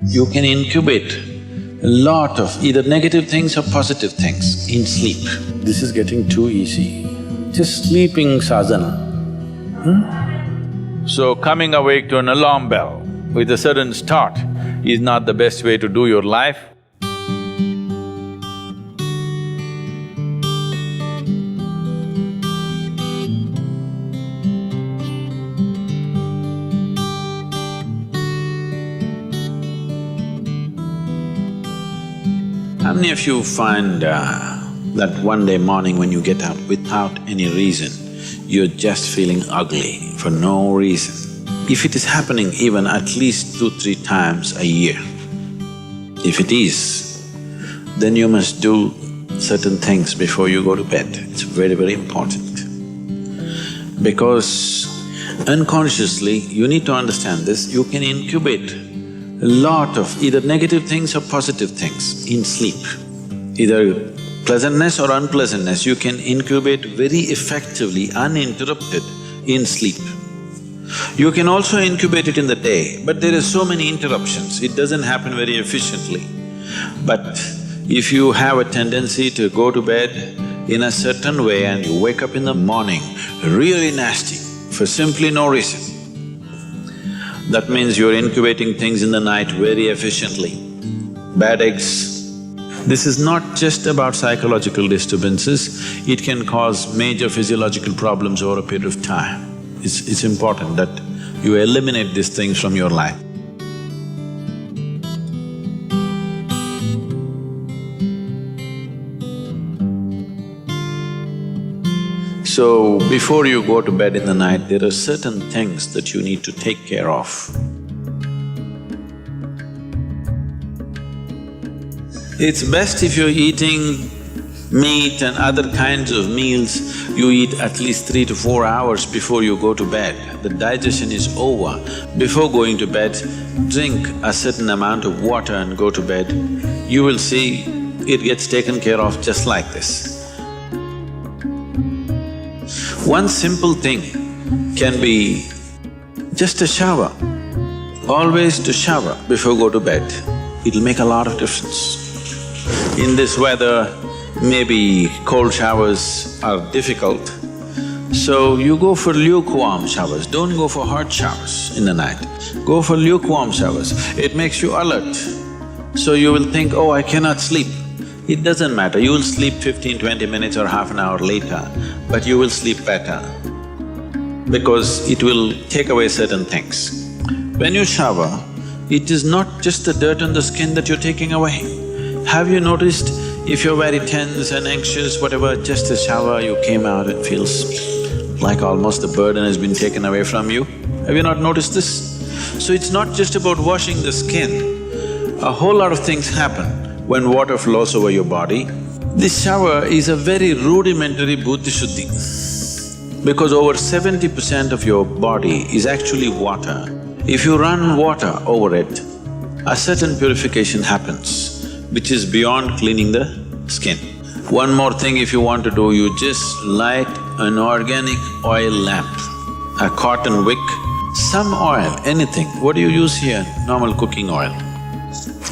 You can incubate a lot of either negative things or positive things in sleep. This is getting too easy. Just sleeping sadhana. So coming awake to an alarm bell with a certain start is not the best way to do your life. How many of you find that one day morning when you get up without any reason, you're just feeling ugly for no reason? If it is happening even at least 2-3 times a year, if it is, then you must do certain things before you go to bed. It's very, very important. Because unconsciously, you need to understand this, you can incubate a lot of either negative things or positive things in sleep. Either pleasantness or unpleasantness, you can incubate very effectively, uninterrupted in sleep. You can also incubate it in the day, but there are so many interruptions, it doesn't happen very efficiently. But if you have a tendency to go to bed in a certain way and you wake up in the morning really nasty for simply no reason, that means you're incubating things in the night very efficiently. Bad eggs. This is not just about psychological disturbances, it can cause major physiological problems over a period of time. It's important that you eliminate these things from your life. So, before you go to bed in the night, there are certain things that you need to take care of. It's best if you're eating meat and other kinds of meals, you eat at least 3 to 4 hours before you go to bed. The digestion is over. Before going to bed, drink a certain amount of water and go to bed. You will see it gets taken care of just like this. One simple thing can be just a shower. Always to shower before go to bed, it'll make a lot of difference. In this weather, maybe cold showers are difficult, so you go for lukewarm showers, don't go for hot showers in the night. Go for lukewarm showers, it makes you alert. So you will think, oh, I cannot sleep. It doesn't matter, you will sleep 15-20 minutes or half an hour later, but you will sleep better because it will take away certain things. When you shower, it is not just the dirt on the skin that you're taking away. Have you noticed if you're very tense and anxious, whatever, just a shower, you came out, it feels like almost the burden has been taken away from you? Have you not noticed this? So it's not just about washing the skin, a whole lot of things happen when water flows over your body. This shower is a very rudimentary buddhi shuddhi because over 70% of your body is actually water. If you run water over it, a certain purification happens, which is beyond cleaning the skin. One more thing if you want to do, you just light an organic oil lamp, a cotton wick, some oil, anything. What do you use here? Normal cooking oil.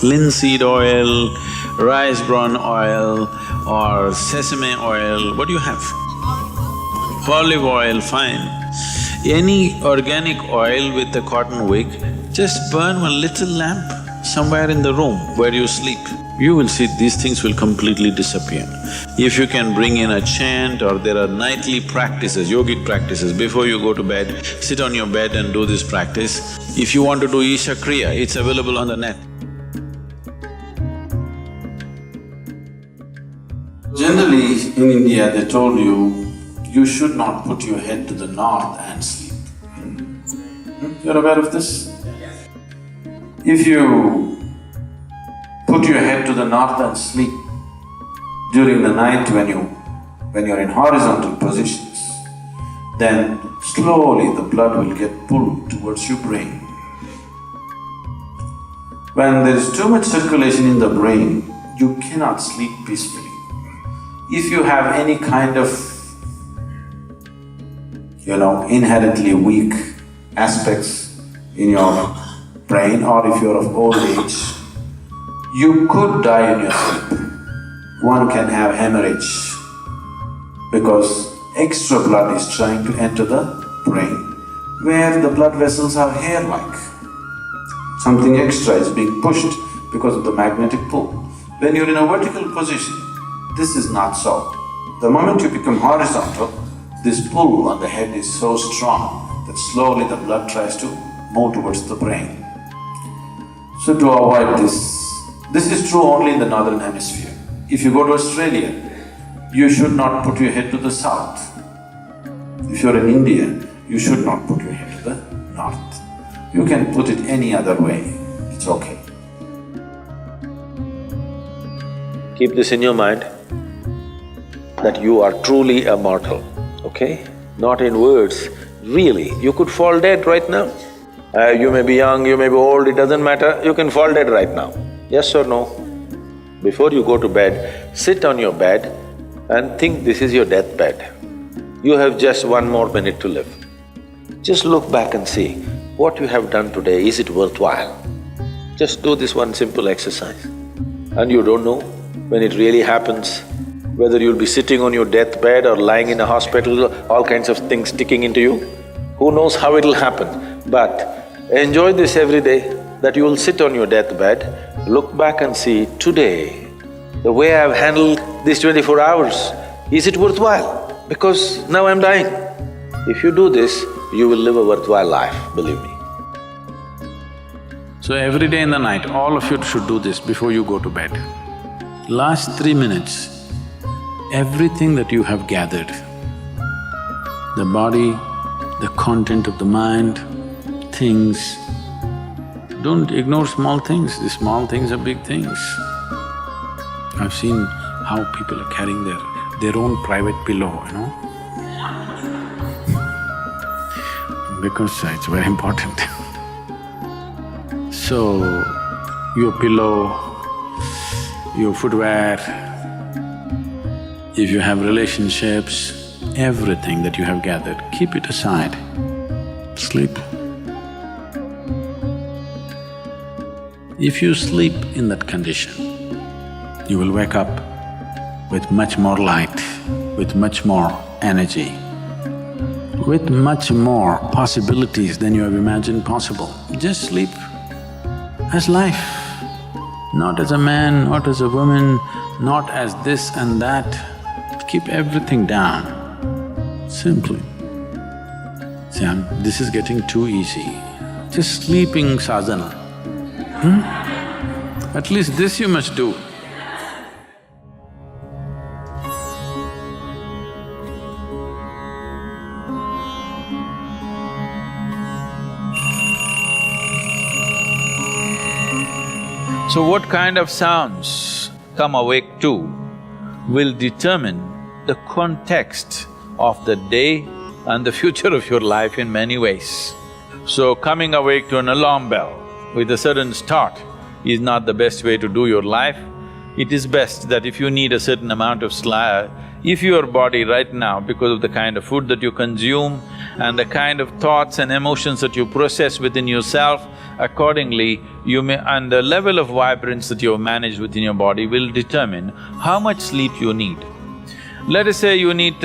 Linseed oil, rice bran oil or sesame oil, what do you have? Olive oil, fine. Any organic oil with a cotton wick, just burn one little lamp somewhere in the room where you sleep. You will see these things will completely disappear. If you can bring in a chant or there are nightly practices, yogic practices, before you go to bed, sit on your bed and do this practice. If you want to do Isha Kriya, it's available on the net. Generally, in India, they told you should not put your head to the north and sleep. You're aware of this? If you put your head to the north and sleep during the night when you're in horizontal positions, then slowly the blood will get pulled towards your brain. When there is too much circulation in the brain, you cannot sleep peacefully. If you have any kind of, inherently weak aspects in your brain, or if you're of old age, you could die in your sleep. One can have hemorrhage because extra blood is trying to enter the brain, where the blood vessels are hair-like. Something extra is being pushed because of the magnetic pull. When you're in a vertical position, this is not so. The moment you become horizontal, this pull on the head is so strong that slowly the blood tries to move towards the brain. So to avoid this is true only in the northern hemisphere. If you go to Australia, you should not put your head to the south. If you're in India, you should not put your head to the north. You can put it any other way, it's okay. Keep this in your mind, that you are truly a mortal, okay? Not in words, really, you could fall dead right now. You may be young, you may be old, it doesn't matter, you can fall dead right now. Yes or no? Before you go to bed, sit on your bed and think this is your deathbed. You have just 1 more minute to live. Just look back and see, what you have done today, is it worthwhile? Just do this one simple exercise. And you don't know when it really happens, whether you'll be sitting on your deathbed or lying in a hospital, all kinds of things sticking into you. Who knows how it'll happen, but enjoy this every day, that you will sit on your deathbed, look back and see, today, the way I've handled these 24 hours, is it worthwhile? Because now I'm dying. If you do this, you will live a worthwhile life, believe me. So every day in the night, all of you should do this before you go to bed. Last 3 minutes, everything that you have gathered, the body, the content of the mind, things, don't ignore small things, the small things are big things. I've seen how people are carrying their own private pillow, you know, because it's very important. So, your pillow, your footwear, if you have relationships, everything that you have gathered, keep it aside, sleep. If you sleep in that condition, you will wake up with much more light, with much more energy, with much more possibilities than you have imagined possible. Just sleep as life, not as a man, not as a woman, not as this and that. Keep everything down, simply. See, this is getting too easy. Just sleeping sadhana. At least this you must do. So what kind of sounds come awake to will determine the context of the day and the future of your life in many ways. So coming awake to an alarm bell with a sudden start is not the best way to do your life. It is best that if you need a certain amount of sleep, if your body right now, because of the kind of food that you consume and the kind of thoughts and emotions that you process within yourself, accordingly you may… and the level of vibrance that you have managed within your body will determine how much sleep you need. Let us say you need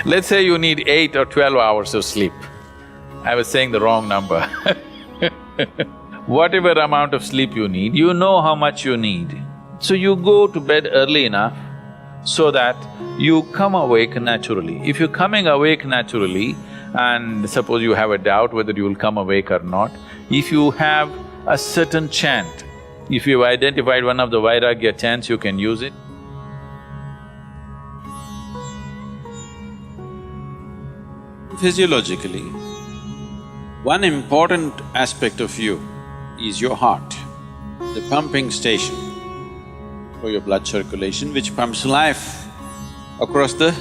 let's say you need 8 or 12 hours of sleep. I was saying the wrong number Whatever amount of sleep you need, you know how much you need. So you go to bed early enough so that you come awake naturally. If you're coming awake naturally, and suppose you have a doubt whether you will come awake or not, if you have a certain chant, if you've identified one of the Vairagya chants, you can use it. Physiologically, one important aspect of you is your heart, the pumping station for your blood circulation, which pumps life across the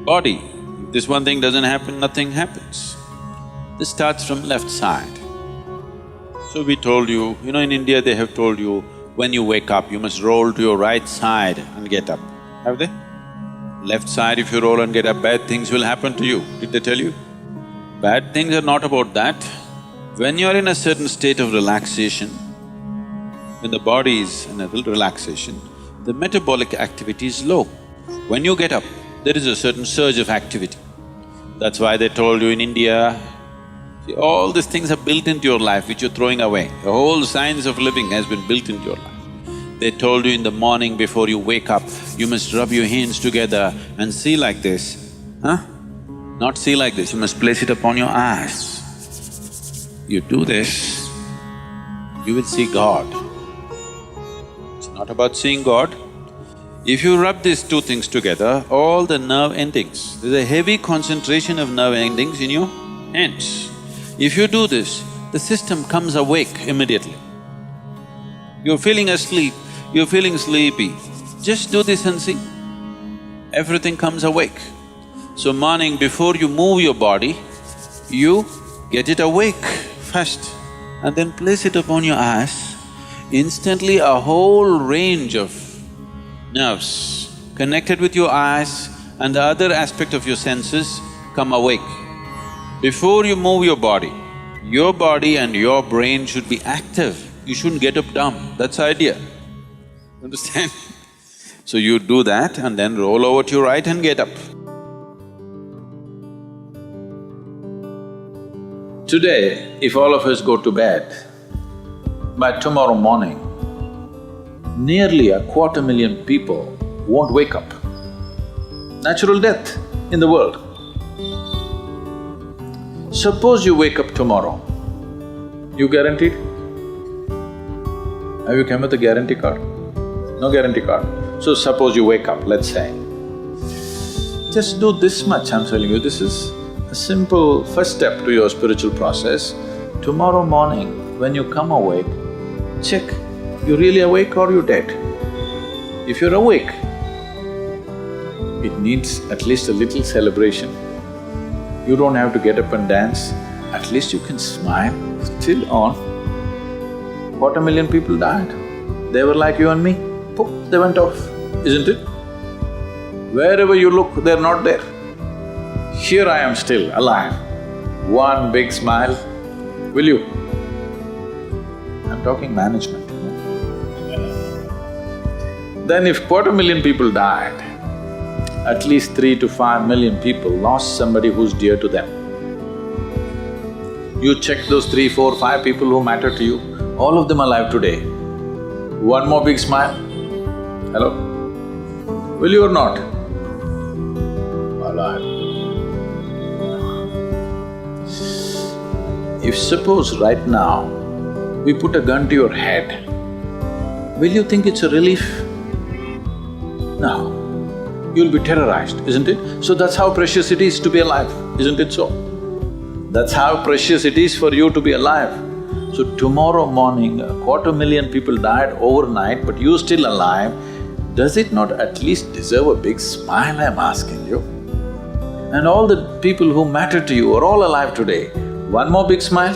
body. If this one thing doesn't happen, nothing happens. This starts from left side. So we told you, in India they have told you, when you wake up, you must roll to your right side and get up. Have they? Left side, if you roll and get up, bad things will happen to you. Did they tell you? Bad things are not about that. When you're in a certain state of relaxation, when the body is in a relaxation, the metabolic activity is low. When you get up, there is a certain surge of activity. That's why they told you in India, see, all these things are built into your life which you're throwing away. The whole science of living has been built into your life. They told you in the morning before you wake up, you must rub your hands together and see like this, huh? Not see like this, you must place it upon your eyes. You do this, you will see God. It's not about seeing God. If you rub these two things together, all the nerve endings, there's a heavy concentration of nerve endings in your hands. If you do this, the system comes awake immediately. You're feeling asleep, you're feeling sleepy, just do this and see. Everything comes awake. So morning before you move your body, you get it awake first and then place it upon your eyes. Instantly a whole range of nerves connected with your eyes and the other aspect of your senses come awake. Before you move your body and your brain should be active. You shouldn't get up dumb, that's the idea. Understand? So you do that and then roll over to your right and get up. Today, if all of us go to bed, by tomorrow morning, nearly 250,000 people won't wake up. Natural death in the world. Suppose you wake up tomorrow, you guaranteed? Have you come with a guarantee card? No guarantee card. So suppose you wake up, let's say. Just do this much, I'm telling you, this is a simple first step to your spiritual process. Tomorrow morning, when you come awake, check, you really awake or you dead? If you're awake, it needs at least a little celebration. You don't have to get up and dance, at least you can smile, still on. 250,000 people died. They were like you and me, poof, they went off, isn't it? Wherever you look, they're not there. Here I am still, alive. One big smile, will you? I'm talking management, you know. Then if 250,000 people died, at least 3 to 5 million people lost somebody who's dear to them. You check those 3, 4, 5 people who matter to you, all of them alive today. One more big smile, hello? Will you or not? Alive. If suppose right now, we put a gun to your head, will you think it's a relief? No. You'll be terrorized, isn't it? So that's how precious it is to be alive, isn't it so? That's how precious it is for you to be alive. So tomorrow morning, 250,000 people died overnight, but you're still alive. Does it not at least deserve a big smile, I'm asking you? And all the people who matter to you are all alive today. One more big smile?